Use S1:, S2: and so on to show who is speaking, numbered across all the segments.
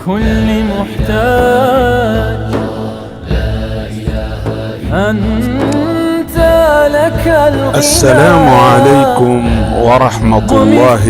S1: لكل محتاج أنت لك الغنى.
S2: السلام عليكم ورحمة الله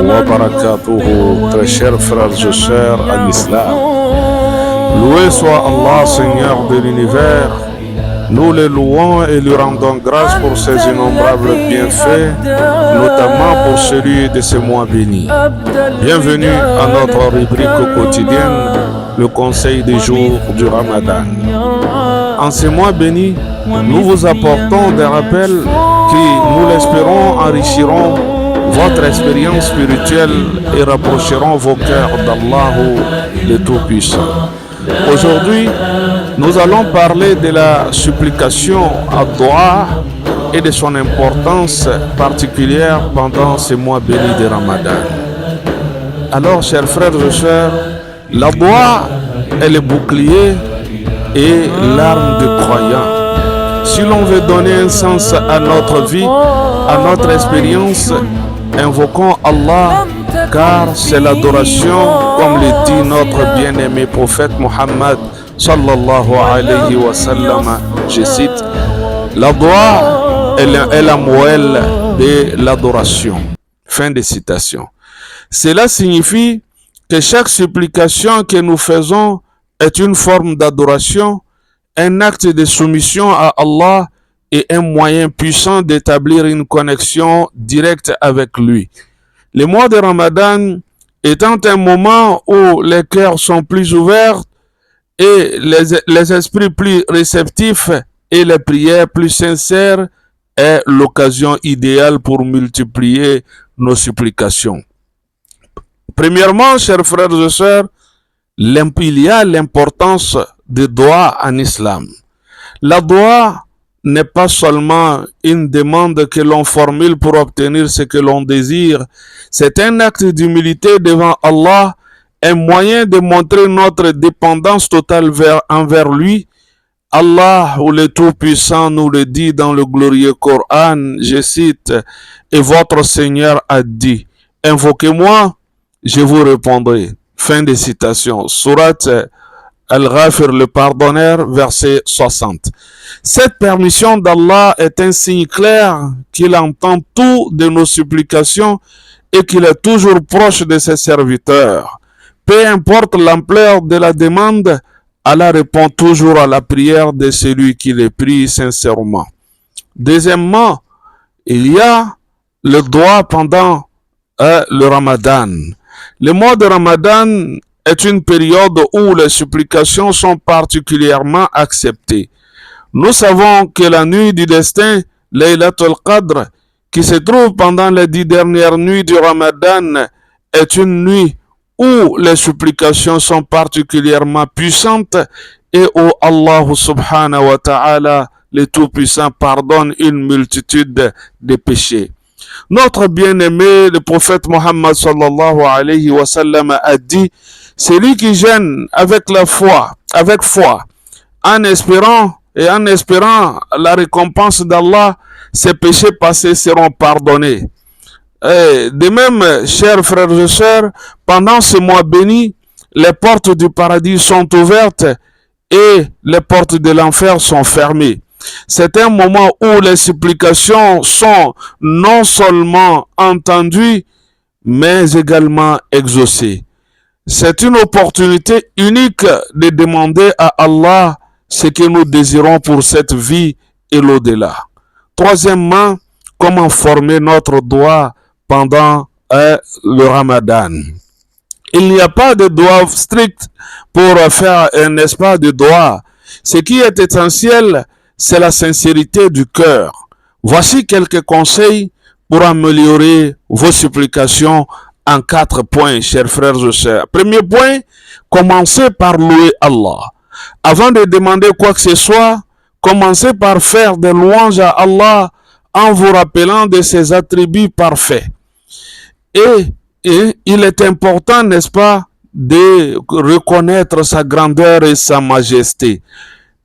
S2: وbarakatuh, très chers frères et sœurs en islam. Loué soit Allah, Seigneur de l'univers. Nous le louons et lui rendons grâce pour ses innombrables bienfaits, notamment pour celui de ce mois béni. Bienvenue à notre rubrique quotidienne, le conseil des jours du Ramadan. En ce mois béni, nous vous apportons des rappels qui, nous l'espérons, enrichiront votre expérience spirituelle et rapprocheront vos cœurs d'Allah, le Tout-Puissant. Aujourd'hui, nous allons parler de la supplication à Dua et de son importance particulière pendant ce mois béni de Ramadan. Alors, chers frères et sœurs, la Dua est le bouclier et l'arme du croyant. Si l'on veut donner un sens à notre vie, à notre expérience, invoquons Allah, car c'est l'adoration, comme le dit notre bien-aimé prophète Muhammad sallallahu alayhi wa sallam. Je cite: la dua est la moelle de l'adoration. Fin de citation. Cela signifie que chaque supplication que nous faisons est une forme d'adoration, un acte de soumission à Allah et un moyen puissant d'établir une connexion directe avec lui. Le mois de Ramadan étant un moment où les cœurs sont plus ouverts et les esprits plus réceptifs et les prières plus sincères, est l'occasion idéale pour multiplier nos supplications. Premièrement, chers frères et sœurs, il y a l'importance de dua en islam. La dua n'est pas seulement une demande que l'on formule pour obtenir ce que l'on désire. C'est un acte d'humilité devant Allah, un moyen de montrer notre dépendance totale envers lui. Allah, ou le Tout-Puissant, nous le dit dans le glorieux Coran, je cite: « Et votre Seigneur a dit, invoquez-moi, je vous répondrai. » Fin de citation. Surat Al-Ghafir, le pardonneur, verset 60. Cette permission d'Allah est un signe clair qu'il entend tout de nos supplications et qu'il est toujours proche de ses serviteurs. Peu importe l'ampleur de la demande, Allah répond toujours à la prière de celui qui les prie sincèrement. Deuxièmement, il y a le dua pendant le Ramadan. Le mois de Ramadan est une période où les supplications sont particulièrement acceptées. Nous savons que la nuit du destin, Laylatul Qadr, qui se trouve pendant les 10 dernières nuits du Ramadan, est une nuit où les supplications sont particulièrement puissantes et où Allah subhanahu wa ta'ala, le Tout-Puissant, pardonne une multitude de péchés. Notre bien-aimé, le prophète Muhammad sallallahu alayhi wa sallam, a dit: celui qui gêne avec foi, en espérant la récompense d'Allah, ses péchés passés seront pardonnés. Et de même, chers frères et sœurs, pendant ce mois béni, les portes du paradis sont ouvertes et les portes de l'enfer sont fermées. C'est un moment où les supplications sont non seulement entendues, mais également exaucées. C'est une opportunité unique de demander à Allah ce que nous désirons pour cette vie et l'au-delà. Troisièmement, comment former notre dua pendant le Ramadan. Il n'y a pas de dua strict pour faire un espace de dua. Ce qui est essentiel, c'est la sincérité du cœur. Voici quelques conseils pour améliorer vos supplications en 4 points, chers frères et sœurs. Premier point, commencez par louer Allah. Avant de demander quoi que ce soit, commencez par faire des louanges à Allah en vous rappelant de ses attributs parfaits. Et il est important, n'est-ce pas, de reconnaître sa grandeur et sa majesté.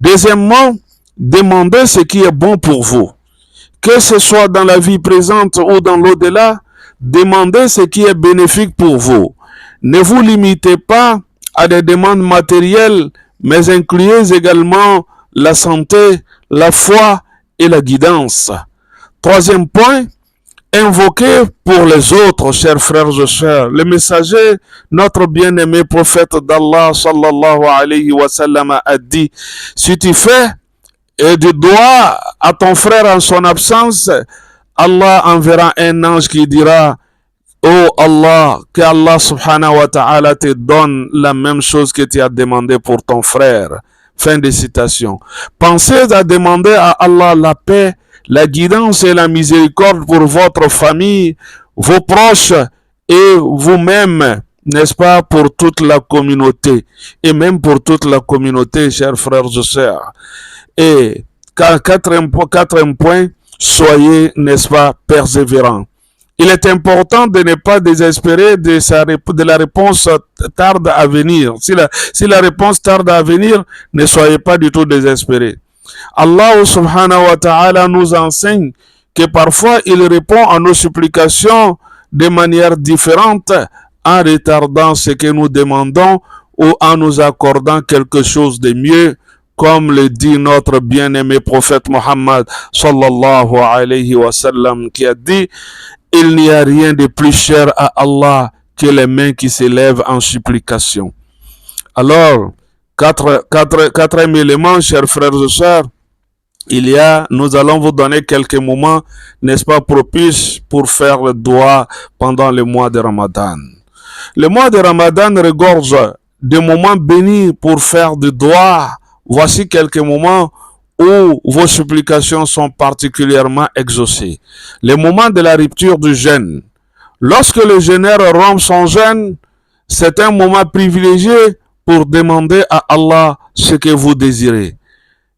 S2: Deuxièmement, demandez ce qui est bon pour vous. Que ce soit dans la vie présente ou dans l'au-delà, demandez ce qui est bénéfique pour vous. Ne vous limitez pas à des demandes matérielles, mais incluez également la santé, la foi et la guidance. Troisième point, invoquez pour les autres, chers frères et sœurs. Le messager, notre bien-aimé prophète d'Allah, sallallahu alayhi wa sallam, a dit, si tu fais du doigt à ton frère en son absence, Allah enverra un ange qui dira, oh Allah, que Allah subhanahu wa ta'ala te donne la même chose que tu as demandé pour ton frère. Fin de citation. Pensez à demander à Allah la paix, la guidance et la miséricorde pour votre famille, vos proches et vous-même, n'est-ce pas, pour toute la communauté. Et même pour toute la communauté, chers frères et sœurs. Et quatrième point, soyez, n'est-ce pas, persévérants. Il est important de ne pas désespérer de la réponse tarde à venir. Si la réponse tarde à venir, ne soyez pas du tout désespérés. Allah subhanahu wa ta'ala nous enseigne que parfois il répond à nos supplications de manière différente en retardant ce que nous demandons ou en nous accordant quelque chose de mieux, comme le dit notre bien-aimé prophète Mohammed sallallahu alayhi wa sallam, qui a dit: il n'y a rien de plus cher à Allah que les mains qui s'élèvent en supplication. Alors, quatrième élément, chers frères et sœurs, nous allons vous donner quelques moments, n'est-ce pas, propices pour faire le doigt pendant le mois de Ramadan. Le mois de Ramadan regorge de moments bénis pour faire du doigt. Voici quelques moments où vos supplications sont particulièrement exaucées. Le moment de la rupture du jeûne. Lorsque le jeûneur rompt son jeûne, c'est un moment privilégié pour demander à Allah ce que vous désirez.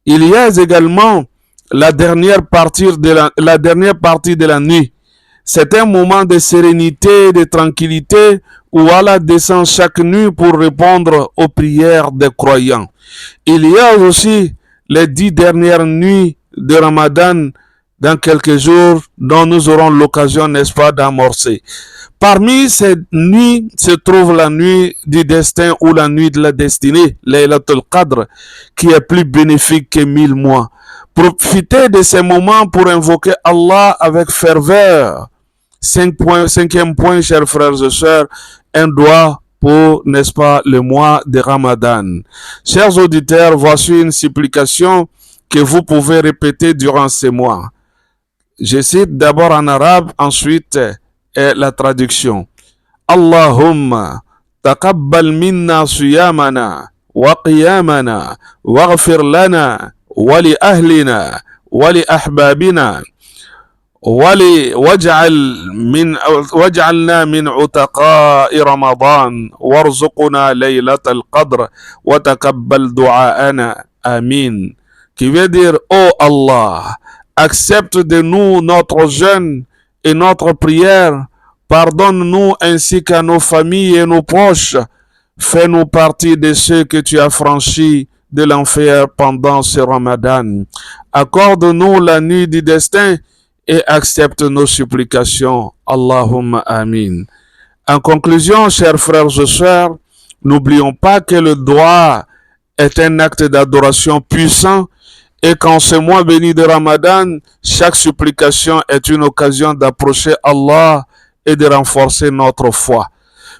S2: Il y a également la dernière partie de la nuit. C'est un moment de sérénité, de tranquillité où Allah descend chaque nuit pour répondre aux prières des croyants. Il y a aussi les 10 dernières nuits de Ramadan dans quelques jours dont nous aurons l'occasion, n'est-ce pas, d'amorcer. Parmi ces nuits se trouve la nuit du destin ou la nuit de la destinée, Laylatul Qadr, qui est plus bénéfique que 1000 mois. Profitez de ces moments pour invoquer Allah avec ferveur. Cinquième point, chers frères et sœurs, un doigt pour, n'est-ce pas, le mois de Ramadan. Chers auditeurs, voici une supplication que vous pouvez répéter durant ces mois. Je cite d'abord en arabe, ensuite la traduction. Allahumma taqabbal minna siyamana wa qiyamana waghfir lana wa li ahlina wa li ahbabina واجعلنا من عتقاء رمضان وارزقنا ليلة القدر وتقبل دعاءنا آمين. Qui veut dire, oh Allah, accepte de nous notre jeûne et notre prière, pardonne-nous ainsi qu'à nos familles et nos proches, fais-nous partie de ceux que tu as franchis de l'enfer pendant ce Ramadan, accorde-nous la nuit du destin et accepte nos supplications. Allahumma amin. En conclusion, chers frères et sœurs, n'oublions pas que le doigt est un acte d'adoration puissant et qu'en ce mois béni de Ramadan, chaque supplication est une occasion d'approcher Allah et de renforcer notre foi.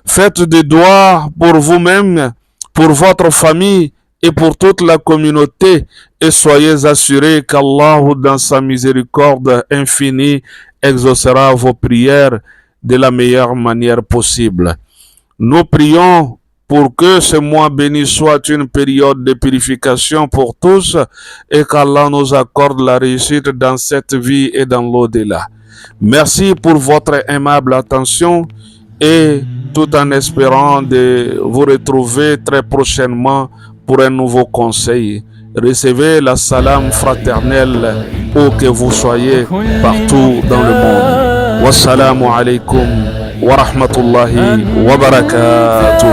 S2: Faites des doigts pour vous-même, pour votre famille et pour toute la communauté, et soyez assurés qu'Allah, dans sa miséricorde infinie, exaucera vos prières de la meilleure manière possible. Nous prions pour que ce mois béni soit une période de purification pour tous et qu'Allah nous accorde la réussite dans cette vie et dans l'au-delà. Merci pour votre aimable attention et tout en espérant de vous retrouver très prochainement pour un nouveau conseil. Recevez la salam fraternelle où que vous soyez partout dans le monde. Wassalamu alaikum wa rahmatullahi wa barakatuh.